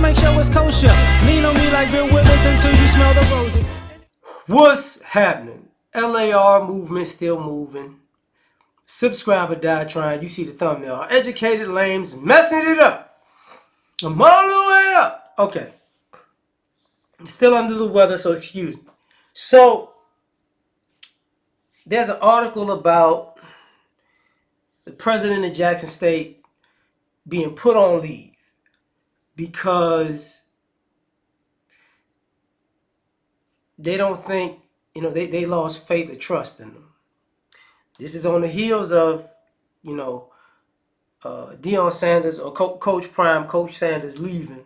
make sure it's kosher. Lean on me like Bill Withers until you smell the roses. What's happening? L.A.R. movement still moving. Subscriber die trying. You see the thumbnail. Educated lames messing it up. I'm all the way up. Okay. Still under the weather, so excuse me. So, there's an article about the president of Jackson State being put on leave because they don't think, they lost faith or trust in them. This is on the heels of, Deion Sanders or Coach Prime, Coach Sanders leaving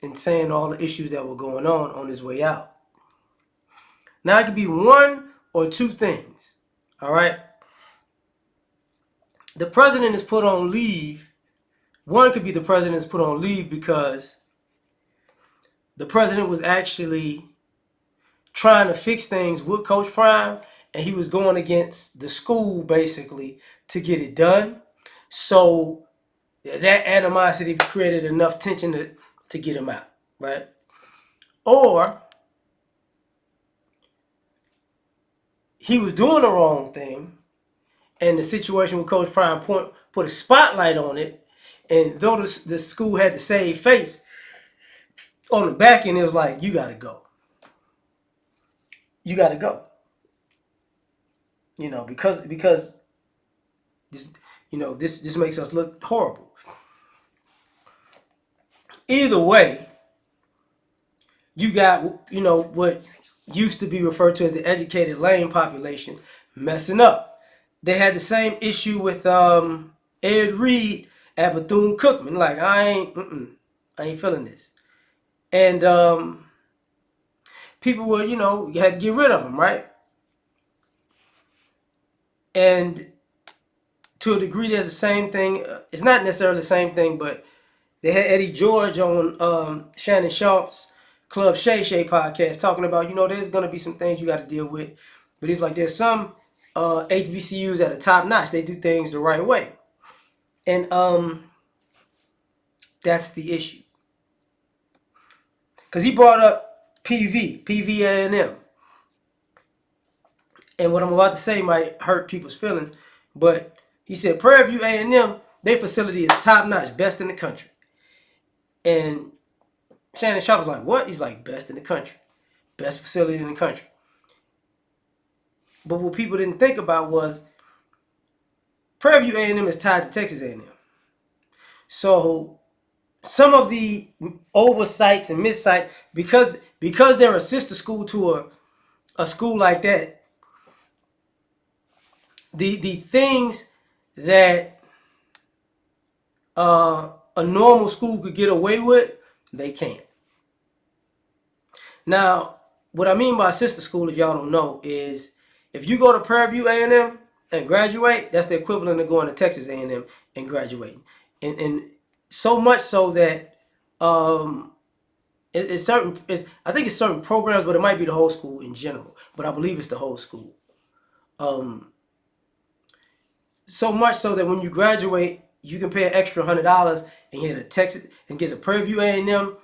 and saying all the issues that were going on his way out. Now, it could be one or two things, all right? The president is put on leave. One could be the president is put on leave because the president was actually trying to fix things with Coach Prime, and he was going against the school, basically, to get it done. So that animosity created enough tension to get him out, right? Or he was doing the wrong thing, and the situation with Coach Prime put a spotlight on it, and though the school had to save face, on the back end it was like, you got to go. You got to go. Because this, this makes us look horrible. Either way, you got, what used to be referred to as the educated lame population messing up. They had the same issue with Ed Reed at Bethune-Cookman. Like, I ain't feeling this. And people were, you had to get rid of them, right? And to a degree, there's the same thing. It's not necessarily the same thing, but they had Eddie George on Shannon Sharp's Club Shay Shay podcast talking about, there's going to be some things you got to deal with. But he's like, there's some HBCUs that are top notch. They do things the right way. And that's the issue. Because he brought up PV A&M. And what I'm about to say might hurt people's feelings, but he said Prairie View A&M, their facility is top notch, best in the country. And Shannon Sharp was like, what? He's like, best in the country. Best facility in the country. But what people didn't think about was Prairie View A&M is tied to Texas A&M. So some of the oversights and missights, because they're a sister school to a school like that, the things that a normal school could get away with, they can't. Now, what I mean by sister school, if y'all don't know, is if you go to Prairie View A&M and graduate, that's the equivalent of going to Texas A&M and graduating. And so much so that I think it's certain programs, but it might be the whole school in general. But I believe it's the whole school. So much so that when you graduate, you can pay an extra $100 and get a Texas and get a Prairie View A&M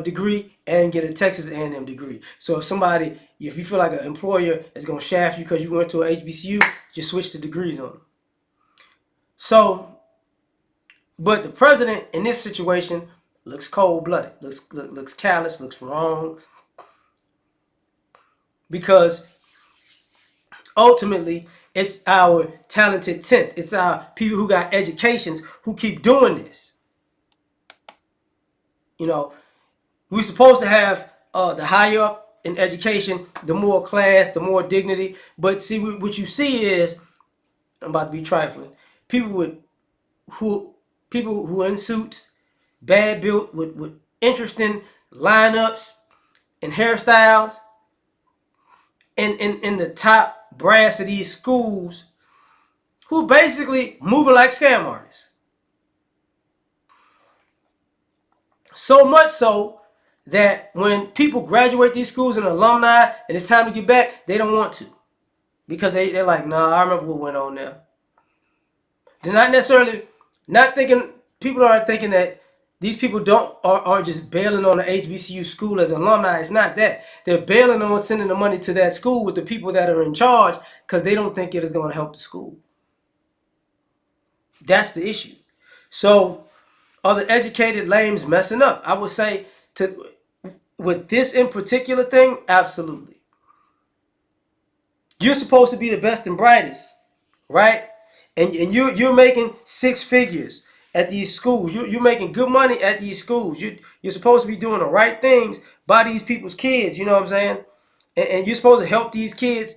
degree and get a Texas A&M degree. So if you feel like an employer is gonna shaft you because you went to an HBCU, just switch the degrees on them. So, but the president in this situation looks cold-blooded, looks callous, looks wrong, because ultimately, it's our talented 10th. It's our people who got educations who keep doing this. We're supposed to have the higher up in education, the more class, the more dignity. But see, what you see is, I'm about to be trifling, people who are in suits, bad built, with interesting lineups and hairstyles, in the top brass of these schools, who basically moving like scam artists. So much so that when people graduate these schools and alumni and it's time to get back, they don't want to. Because they're like, nah, I remember what went on there. They're not necessarily not thinking, people aren't thinking that These people aren't just bailing on the HBCU school as alumni. It's not that. They're bailing on sending the money to that school with the people that are in charge because they don't think it is going to help the school. That's the issue. So are the educated lames messing up? I would say with this in particular thing, absolutely. You're supposed to be the best and brightest, right? And you're making six figures at these schools. You're making good money at these schools. You're supposed to be doing the right things by these people's kids. You know what I'm saying? And you're supposed to help these kids,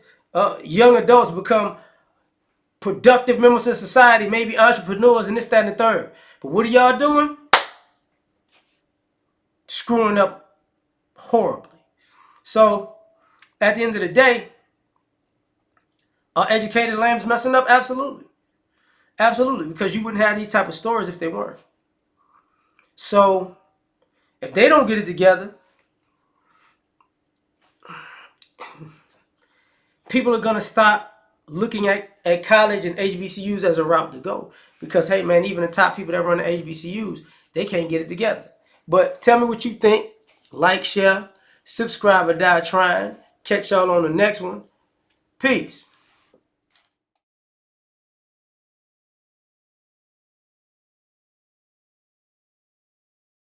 young adults, become productive members of society, maybe entrepreneurs and this, that, and the third. But what are y'all doing? Screwing up horribly. So at the end of the day, are educated lambs messing up? Absolutely. Absolutely. Because you wouldn't have these type of stories if they weren't. So if they don't get it together, people are going to stop looking at college and HBCUs as a route to go. Because, hey, man, even the top people that run the HBCUs, they can't get it together. But tell me what you think. Like, share, subscribe, or die trying. Catch y'all on the next one. Peace.